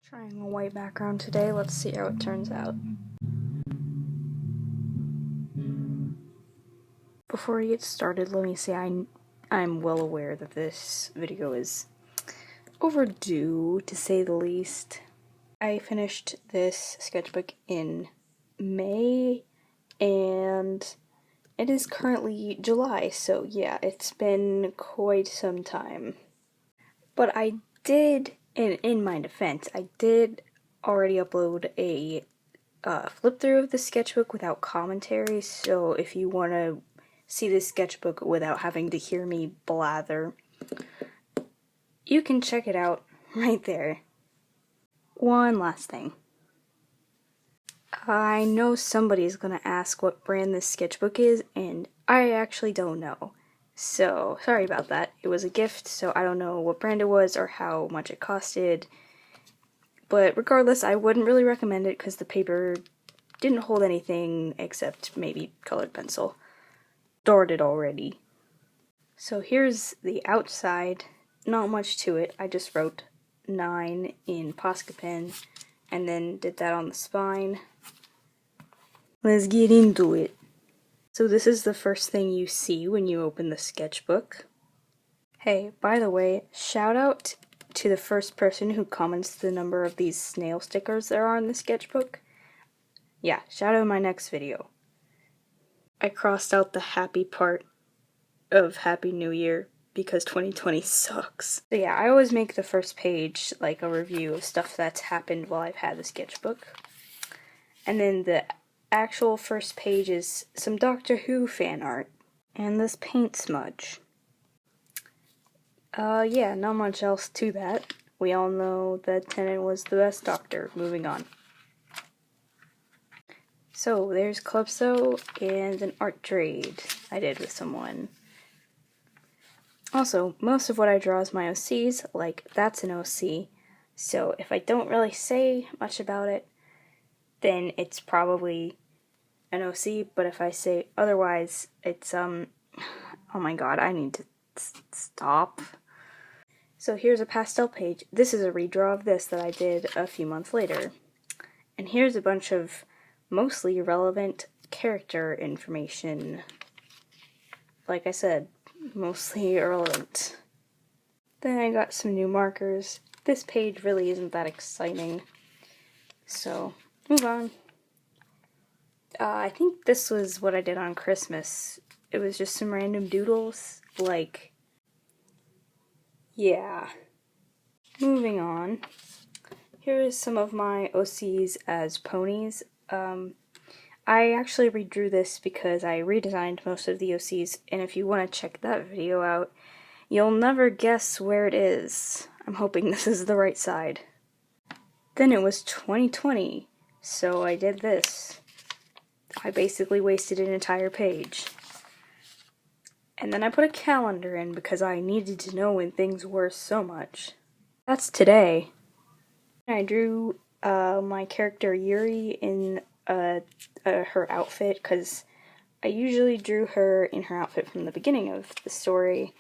Trying a white background today, let's see how it turns out. Before we get started, let me say I'm well aware that this video is overdue, to say the least. I finished this sketchbook in May, and it is currently July, so yeah, it's been quite some time. But I did, in my defense, I did already upload a flip through of the sketchbook without commentary, so if you want to see this sketchbook without having to hear me blather, you can check it out right there. One last thing. I know somebody's gonna ask what brand this sketchbook is, and I actually don't know. So, sorry about that. It was a gift, so I don't know what brand it was or how much it costed. But regardless, I wouldn't really recommend it because the paper didn't hold anything except maybe colored pencil. Stored it already. So here's the outside. Not much to it. I just wrote 9 in Posca pen and then did that on the spine. Let's get into it. So this is the first thing you see when you open the sketchbook. Hey, by the way, shout out to the first person who comments the number of these snail stickers there are in the sketchbook. Yeah, shout out in my next video. I crossed out the happy part of Happy New Year because 2020 sucks. So yeah, I always make the first page like a review of stuff that's happened while I've had the sketchbook. And then the actual first page is some Doctor Who fan art and this paint smudge. Yeah, not much else to that. We all know that Tennant was the best Doctor. Moving on. So, there's Calypso and an art trade I did with someone. Also, most of what I draw is my OCs, like that's an OC, so if I don't really say much about it, then it's probably an OC, but if I say otherwise, it's, oh my god, I need to stop. So here's a pastel page. This is a redraw of this that I did a few months later. And here's a bunch of mostly relevant character information. Like I said, mostly irrelevant. Then I got some new markers. This page really isn't that exciting. So, move on. I think this was what I did on Christmas. It was just some random doodles, like, yeah. Moving on. Here is some of my OCs as ponies. I actually redrew this because I redesigned most of the OCs, and if you want to check that video out, you'll never guess where it is. I'm hoping this is the right side. Then it was 2020, so I did this. I basically wasted an entire page. And then I put a calendar in because I needed to know when things were so much. That's today. I drew my character Yuri in her outfit because I usually drew her in her outfit from the beginning of the story,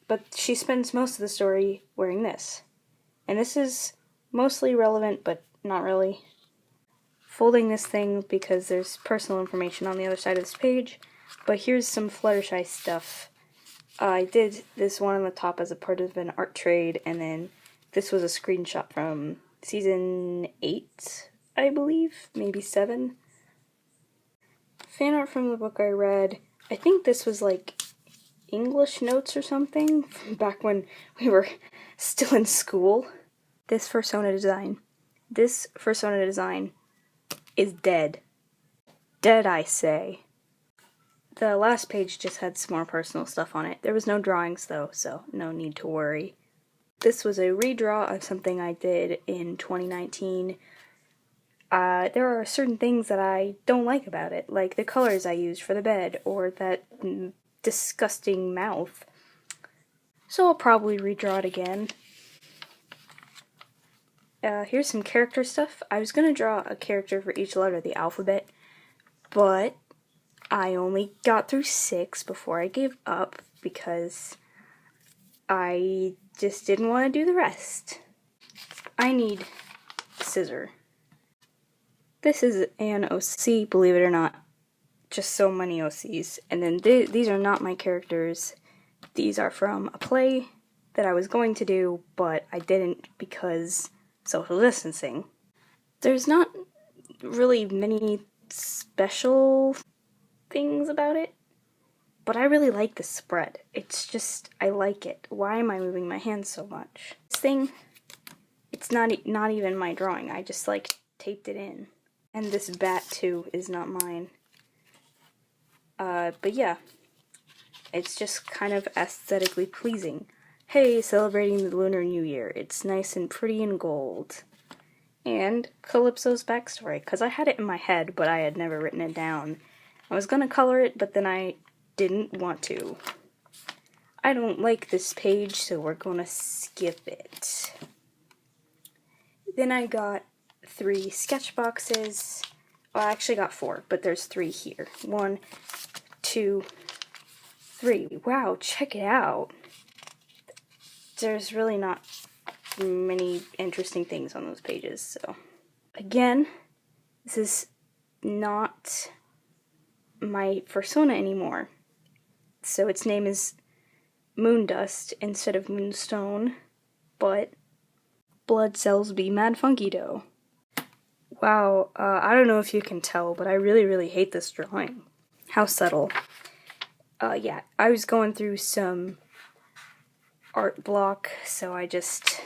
but she spends most of the story wearing this. And this is mostly relevant, but not really. Folding this thing because there's personal information on the other side of this page, but here's some Fluttershy stuff. I did this one on the top as a part of an art trade, and then this was a screenshot from season 8, I believe, maybe 7. Fan art from the book I read. I think this was like English notes or something from back when we were still in school. This Fursona Design. This Fursona Design is dead. Dead, I say. The last page just had some more personal stuff on it. There was no drawings though, so no need to worry. This was a redraw of something I did in 2019. There are certain things that I don't like about it, like the colors I used for the bed, or that disgusting mouth. So I'll probably redraw it again. Here's some character stuff. I was going to draw a character for each letter of the alphabet, but I only got through 6 before I gave up because I just didn't want to do the rest. I need scissor. This is an OC, believe it or not. Just so many OCs. And then these are not my characters. These are from a play that I was going to do, but I didn't because social distancing. There's not really many special things about it, but I really like the spread. It's just, I like it. Why am I moving my hands so much? This thing, it's not even my drawing. I just like taped it in. And this bat too is not mine. But yeah, it's just kind of aesthetically pleasing. Hey, celebrating the Lunar New Year. It's nice and pretty in gold. And Calypso's backstory, because I had it in my head, but I had never written it down. I was gonna color it, but then I didn't want to. I don't like this page, so we're gonna skip it. Then I got 3 sketch boxes. Well, I actually got 4, but there's 3 here. 1, 2, 3. Wow, check it out. There's really not many interesting things on those pages, so. Again, this is not my Fursona anymore. So its name is Moondust instead of Moonstone, but blood cells be mad funky dough. Wow, I don't know if you can tell, but I really hate this drawing. How subtle. Yeah, I was going through some art block, so I just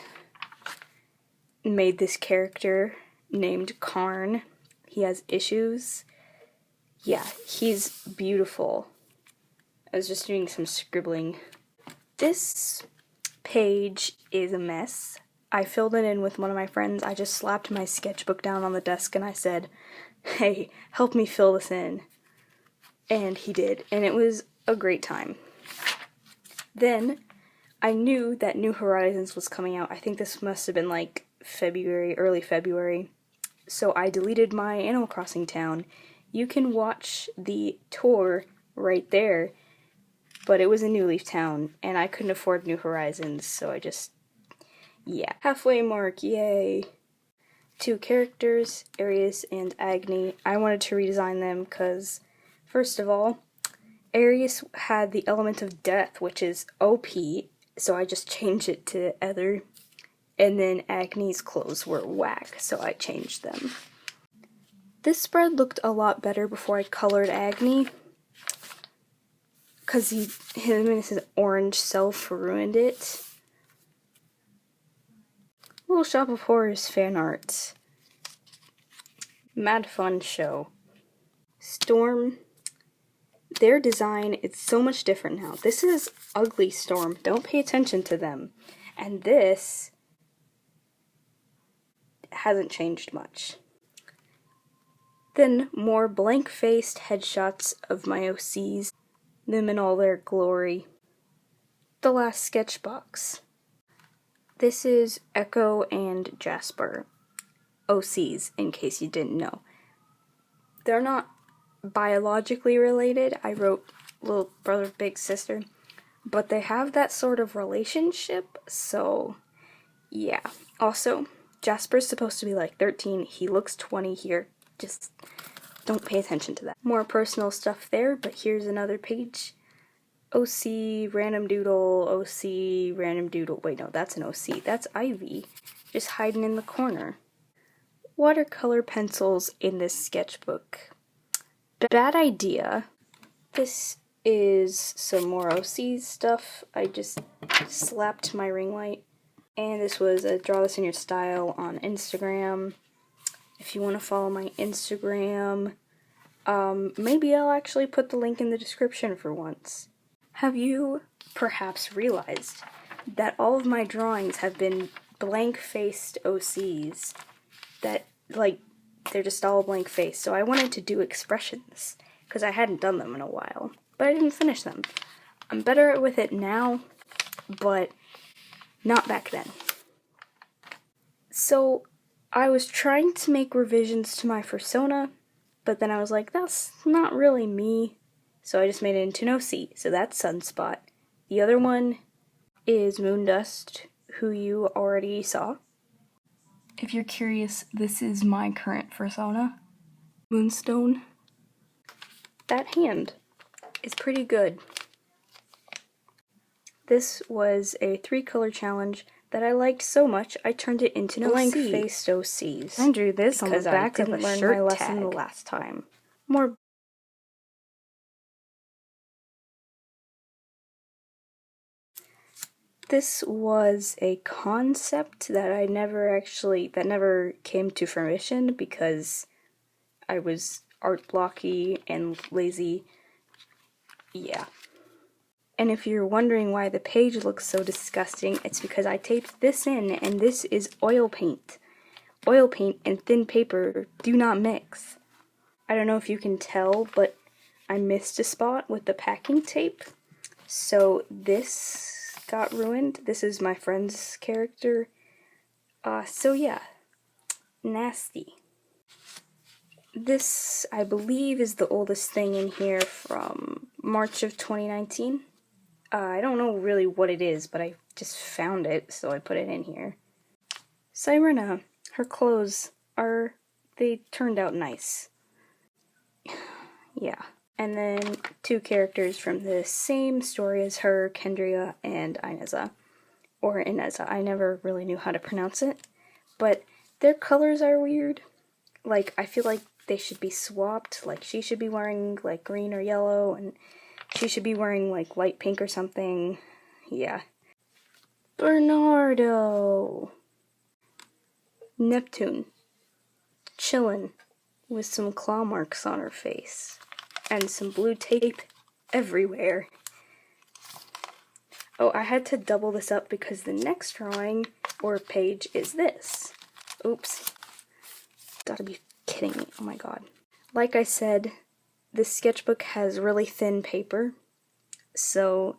made this character named Karn. He has issues. Yeah, he's beautiful. I was just doing some scribbling. This page is a mess. I filled it in with one of my friends. I just slapped my sketchbook down on the desk and I said, hey, help me fill this in. And he did, and it was a great time. Then I knew that New Horizons was coming out. I think this must have been like February, early February. So I deleted my Animal Crossing town. You can watch the tour right there, but it was a New Leaf town, and I couldn't afford New Horizons, so I just, yeah. Halfway mark, yay! 2 characters, Arius and Agony. I wanted to redesign them because, first of all, Arius had the element of death, which is OP, so I just changed it to Ether. And then Agony's clothes were whack, so I changed them. This spread looked a lot better before I colored Agony, because him and his orange self ruined it. Little Shop of Horrors fan art. Mad fun show. Storm. Their design is so much different now. This is ugly Storm. Don't pay attention to them. And this hasn't changed much. Then more blank-faced headshots of my OCs, them in all their glory. The last sketch box. This is Echo and Jasper, OCs, in case you didn't know. They're not biologically related. I wrote little brother, big sister, but they have that sort of relationship, so yeah. Also, Jasper's supposed to be like 13. He looks 20 here. Just don't pay attention to that. More personal stuff there, but here's another page. OC, random doodle, OC, random doodle. Wait, no, that's an OC. That's Ivy, just hiding in the corner. Watercolor pencils in this sketchbook. Bad idea. This is some more OC stuff. I just slapped my ring light. And this was a Draw This in Your Style on Instagram. If you want to follow my Instagram, maybe I'll actually put the link in the description for once. Have you perhaps realized that all of my drawings have been blank-faced OCs that, like, they're just all blank-faced? So I wanted to do expressions, because I hadn't done them in a while, but I didn't finish them. I'm better with it now, but not back then. So I was trying to make revisions to my Fursona, but then I was like, that's not really me. So I just made it into an OC. So that's Sunspot. The other one is Moondust, who you already saw. If you're curious, this is my current Fursona, Moonstone. That hand is pretty good. This was a 3-color challenge that I liked so much I turned it into an blank-faced OCs. I drew this on the back of a shirt lesson the last time. More. This was a concept that that never came to fruition because I was art blocky and lazy. Yeah. And if you're wondering why the page looks so disgusting, it's because I taped this in, and this is oil paint. Oil paint and thin paper do not mix. I don't know if you can tell, but I missed a spot with the packing tape, so this got ruined. This is my friend's character. So yeah, nasty. This, I believe, is the oldest thing in here from March of 2019. I don't know really what it is, but I just found it, so I put it in here. Sirena, her clothes they turned out nice. Yeah. And then 2 characters from the same story as her, Kendria and Ineza. Or Ineza, I never really knew how to pronounce it. But their colors are weird. Like, I feel like they should be swapped. Like, she should be wearing, like, green or yellow, and she should be wearing, like, light pink or something. Yeah. Bernardo! Neptune. Chillin' with some claw marks on her face. And some blue tape everywhere. Oh, I had to double this up because the next drawing, or page, is this. Oops. Gotta be kidding me. Oh my god. Like I said, this sketchbook has really thin paper, so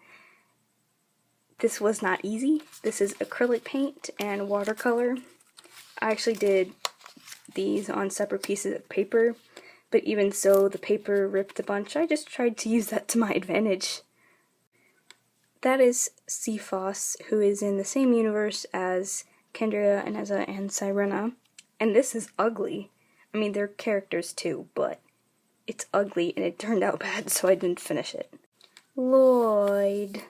this was not easy. This is acrylic paint and watercolor. I actually did these on separate pieces of paper, but even so, the paper ripped a bunch. I just tried to use that to my advantage. That is Cephas, who is in the same universe as Kendria, Ineza, and Sirena, and this is ugly. I mean, they're characters too, but it's ugly and it turned out bad, so I didn't finish it. Lloyd.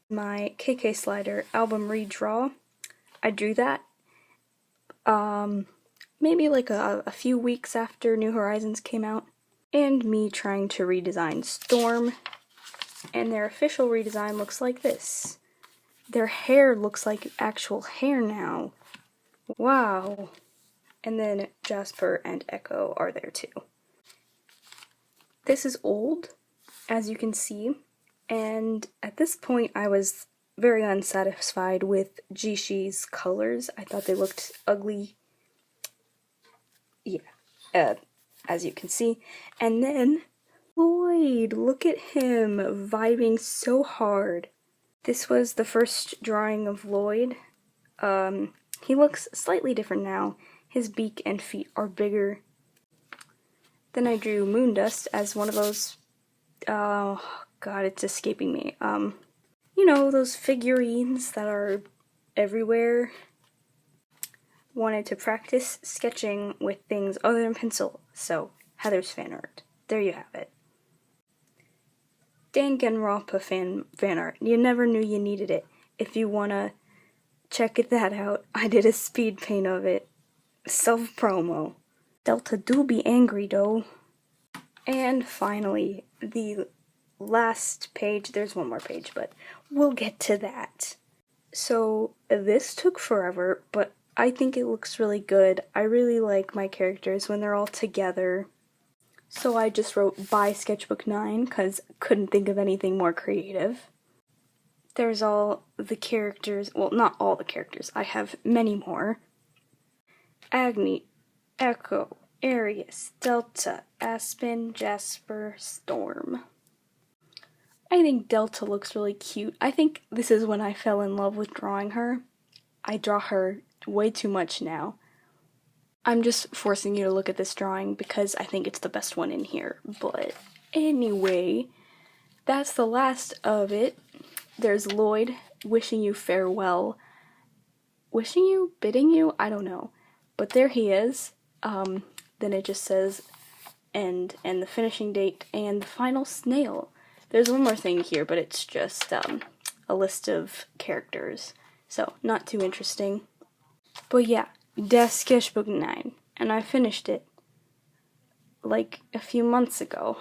My KK Slider album redraw. I drew that maybe like a few weeks after New Horizons came out. And me trying to redesign Storm. And their official redesign looks like this. Their hair looks like actual hair now. Wow. And then Jasper and Echo are there too. This is old, as you can see, and at this point I was very unsatisfied with Jishi's colors. I thought they looked ugly. Yeah, as you can see. And then Lloyd, look at him vibing so hard. This was the first drawing of Lloyd. He looks slightly different now. His beak and feet are bigger. Then I drew Moondust as one of those, oh god, it's escaping me. You know, those figurines that are everywhere. Wanted to practice sketching with things other than pencil, so Heather's fan art. There you have it. Danganronpa fan art. You never knew you needed it. If you wanna check that out, I did a speed paint of it. Self-promo. Delta do be angry though. And finally, the last page. There's one more page, but we'll get to that. So this took forever, but I think it looks really good. I really like my characters when they're all together. So I just wrote by Sketchbook 9 because couldn't think of anything more creative. There's all the characters, well, not all the characters, I have many more. Agony, Echo, Arius, Delta, Aspen, Jasper, Storm. I think Delta looks really cute. I think this is when I fell in love with drawing her. I draw her way too much now. I'm just forcing you to look at this drawing because I think it's the best one in here. But anyway, that's the last of it. There's Lloyd wishing you farewell. Wishing you? Bidding you? I don't know. But there he is. Then it just says end and the finishing date and the final snail. There's one more thing here, but it's just a list of characters, so not too interesting. But yeah, that's Sketchbook 9, and I finished it like a few months ago.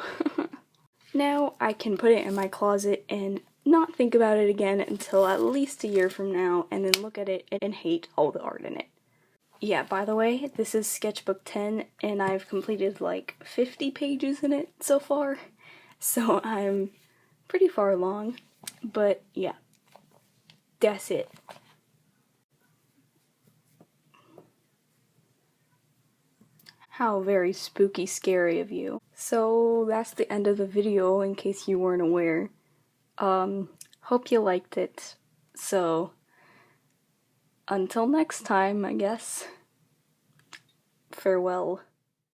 Now I can put it in my closet and not think about it again until at least a year from now, and then look at it and hate all the art in it. Yeah, by the way, this is Sketchbook 10, and I've completed like 50 pages in it so far, so I'm pretty far along, but yeah, that's it. How very spooky scary of you. So that's the end of the video, in case you weren't aware. Hope you liked it. So, until next time, I guess. Farewell.